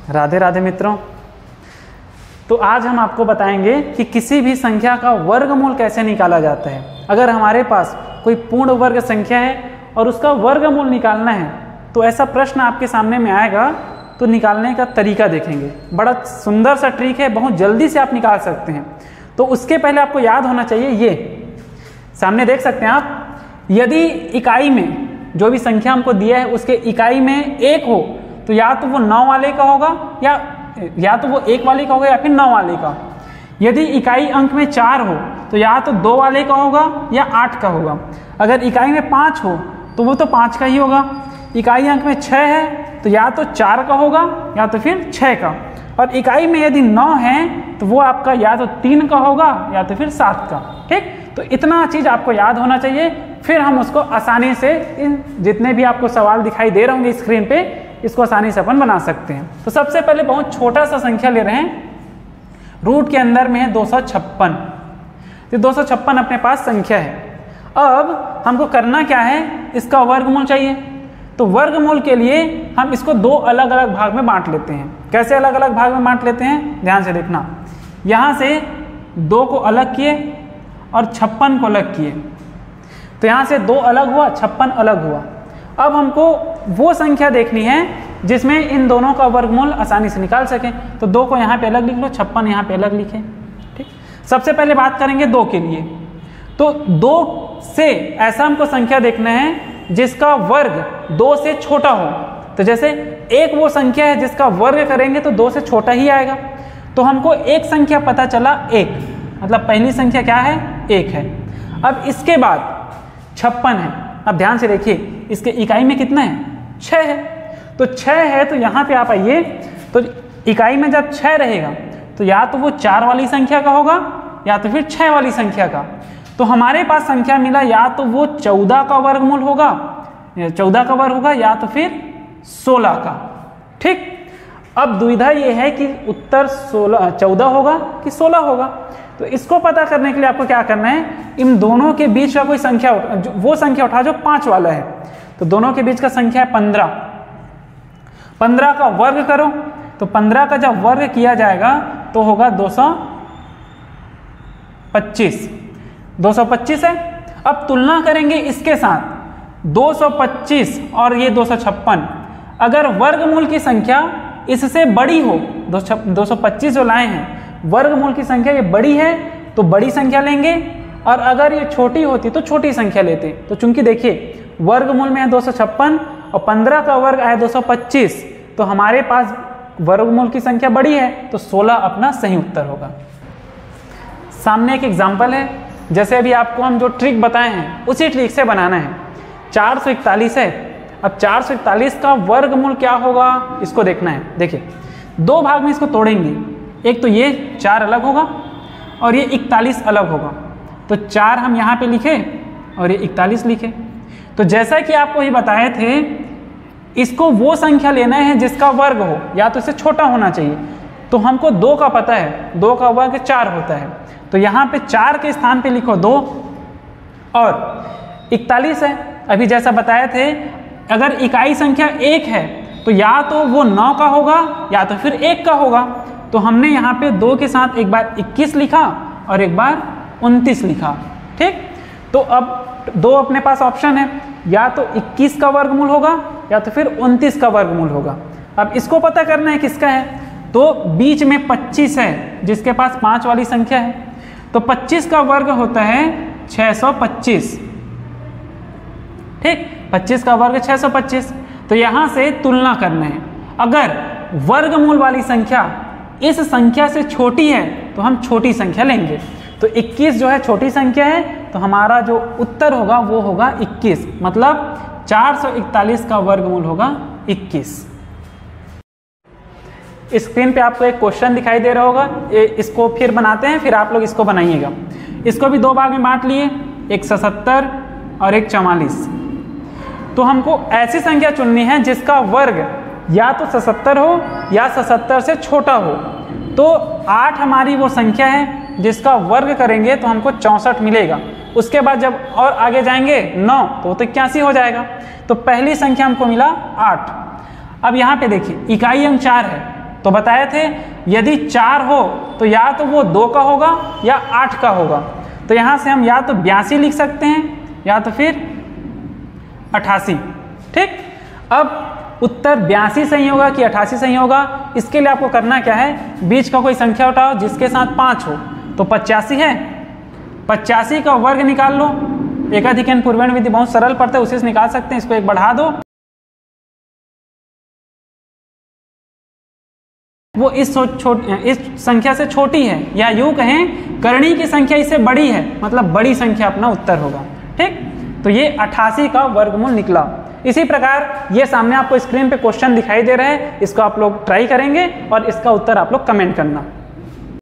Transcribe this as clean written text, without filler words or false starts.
राधे राधे मित्रों। तो आज हम आपको बताएंगे कि किसी भी संख्या का वर्गमूल कैसे निकाला जाता है। अगर हमारे पास कोई पूर्ण वर्ग संख्या है और उसका वर्गमूल निकालना है तो ऐसा प्रश्न आपके सामने में आएगा, तो निकालने का तरीका देखेंगे। बड़ा सुंदर सा ट्रिक है, बहुत जल्दी से आप निकाल सकते हैं। तो उसके पहले आपको याद होना चाहिए, ये सामने देख सकते हैं आप, यदि इकाई में जो भी संख्या हमको दिया है उसके इकाई में 1 हो तो या तो वो 9 वाले का होगा या तो वो 1 वाले का होगा या फिर 9 वाले का। यदि इकाई अंक में 4 हो तो या तो 2 वाले का होगा या 8 का होगा। अगर इकाई में 5 हो तो वो तो 5 का ही होगा। इकाई अंक में 6 है तो या तो 4 का होगा या तो फिर 6 का। और इकाई में यदि 9 है तो वो आपका या तो 3 का होगा या तो फिर 7 का। ठीक, तो इतना चीज़ आपको याद होना चाहिए। फिर हम उसको आसानी से इन जितने भी आपको सवाल दिखाई दे रहे होंगे स्क्रीन पे, इसको आसानी से अपन बना सकते हैं। तो सबसे पहले बहुत छोटा सा संख्या ले रहे हैं, रूट के अंदर में है 256। तो 256 अपने पास संख्या है। अब हमको करना क्या है, इसका वर्गमूल चाहिए। तो वर्गमूल के लिए हम इसको 2 अलग अलग भाग में बांट लेते हैं। कैसे अलग अलग भाग में बांट लेते हैं, ध्यान से देखना। यहाँ से 2 को अलग किए और 56 को अलग किए, तो यहाँ से 2 अलग हुआ, 56 अलग हुआ। अब हमको वो संख्या देखनी है जिसमें इन दोनों का वर्गमूल आसानी से निकाल सकें। तो 2 को यहाँ पे अलग लिख लो, 56 यहाँ पे अलग लिखे। ठीक, सबसे पहले बात करेंगे 2 के लिए। तो 2 से ऐसा हमको संख्या देखना है जिसका वर्ग 2 से छोटा हो। तो जैसे 1 वो संख्या है जिसका वर्ग करेंगे तो 2 से छोटा ही आएगा। तो हमको एक संख्या पता चला 1, मतलब पहली संख्या क्या है, 1 है। अब इसके बाद 56 है। अब ध्यान से देखिए, इसके इकाई में कितना है, 6 है। तो 6 है तो यहाँ पे आप आइए, तो इकाई में जब 6 रहेगा तो या तो वो 4 वाली संख्या का होगा या तो फिर 6 वाली संख्या का। तो हमारे पास संख्या मिला, या तो वो 14 का वर्गमूल होगा, 14 का वर्ग होगा, या तो फिर 16 का। ठीक, अब दुविधा ये है कि उत्तर 14 होगा कि 16 होगा। तो इसको पता करने के लिए आपको क्या करना है, इन दोनों के बीच का कोई संख्या वो संख्या उठा जो 5 वाला है। तो दोनों के बीच का संख्या है 15। 15 का वर्ग करो, तो 15 का जब वर्ग किया जाएगा तो होगा 225। 225 है। अब तुलना करेंगे इसके साथ, 225 और ये 256। अगर वर्गमूल की संख्या इससे बड़ी हो, 225 जो लाए हैं, वर्गमूल की संख्या ये बड़ी है तो बड़ी संख्या लेंगे, और अगर ये छोटी होती तो छोटी संख्या लेते। तो चूंकि देखिए वर्गमूल में है 256 और 15 का वर्ग आया 225, तो हमारे पास वर्गमूल की संख्या बड़ी है, तो 16 अपना सही उत्तर होगा। सामने एक एग्जाम्पल है, जैसे अभी आपको हम जो ट्रिक बताए हैं उसी ट्रिक से बनाना है। 441 है। अब 441 का वर्गमूल क्या होगा, इसको देखना है। देखिए 2 भाग में इसको तोड़ेंगे, एक तो ये 4 अलग होगा और ये 41 अलग होगा। तो 4 हम यहाँ पे लिखे और ये 41 लिखे। तो जैसा कि आपको ही बताए थे, इसको वो संख्या लेना है जिसका वर्ग हो, या तो इससे छोटा होना चाहिए। तो हमको 2 का पता है, 2 का वर्ग 4 होता है। तो यहाँ पे 4 के स्थान पे लिखो 2, और 41 है। अभी जैसा बताए थे, अगर इकाई संख्या 1 है तो या तो वो 9 का होगा या तो फिर 1 का होगा। तो हमने यहाँ पे 2 के साथ एक बार 21 लिखा और एक बार 29 लिखा। ठीक, तो अब 2 अपने पास ऑप्शन है, या तो 21 का वर्गमूल होगा या तो फिर 29 का वर्गमूल होगा। अब इसको पता करना है किसका है, तो बीच में 25 है जिसके पास 5 वाली संख्या है। तो 25 का वर्ग होता है 625। ठीक, 25 का वर्ग 625। तो यहाँ से तुलना करना है, अगर वर्गमूल वाली संख्या इस संख्या से छोटी है तो हम छोटी संख्या लेंगे। तो 21 जो है छोटी संख्या है, तो हमारा जो उत्तर होगा वो होगा 21, मतलब 441 का वर्गमूल होगा 21। स्क्रीन पे आपको एक क्वेश्चन दिखाई दे रहा होगा, इसको फिर बनाते हैं, फिर आप लोग इसको बनाइएगा। इसको भी 2 भाग में बांट लिए, एक 77 और एक 44। तो हमको ऐसी संख्या चुननी है जिसका वर्ग या तो 77 हो या 77 से छोटा हो। तो 8 हमारी वो संख्या है जिसका वर्ग करेंगे तो हमको 64 मिलेगा। उसके बाद जब और आगे जाएंगे 9 तो 81 हो जाएगा। तो पहली संख्या हमको मिला 8। अब यहाँ पे देखिए इकाई अंक 4 है, तो बताए थे यदि 4 हो तो या तो वो 2 का होगा या 8 का होगा। तो यहाँ से हम या तो 82 लिख सकते हैं या तो फिर 88। ठीक, अब उत्तर 82 सही होगा कि 88 सही होगा, इसके लिए आपको करना क्या है, बीच का कोई संख्या उठाओ जिसके साथ 5 हो। तो 85 है, 85 का वर्ग निकाल लो। एकाधिकन पूर्वण विधि बहुत सरल पड़ता है, उसी से निकाल सकते हैं। इसको एक बढ़ा दो, वो इस संख्या से छोटी है, या यूं कहें करणी की संख्या इससे बड़ी है, मतलब बड़ी संख्या अपना उत्तर होगा। ठीक, तो ये 88 का वर्गमूल निकला। इसी प्रकार ये सामने आपको स्क्रीन पे क्वेश्चन दिखाई दे रहा है, इसको आप लोग ट्राई करेंगे और इसका उत्तर आप लोग कमेंट करना।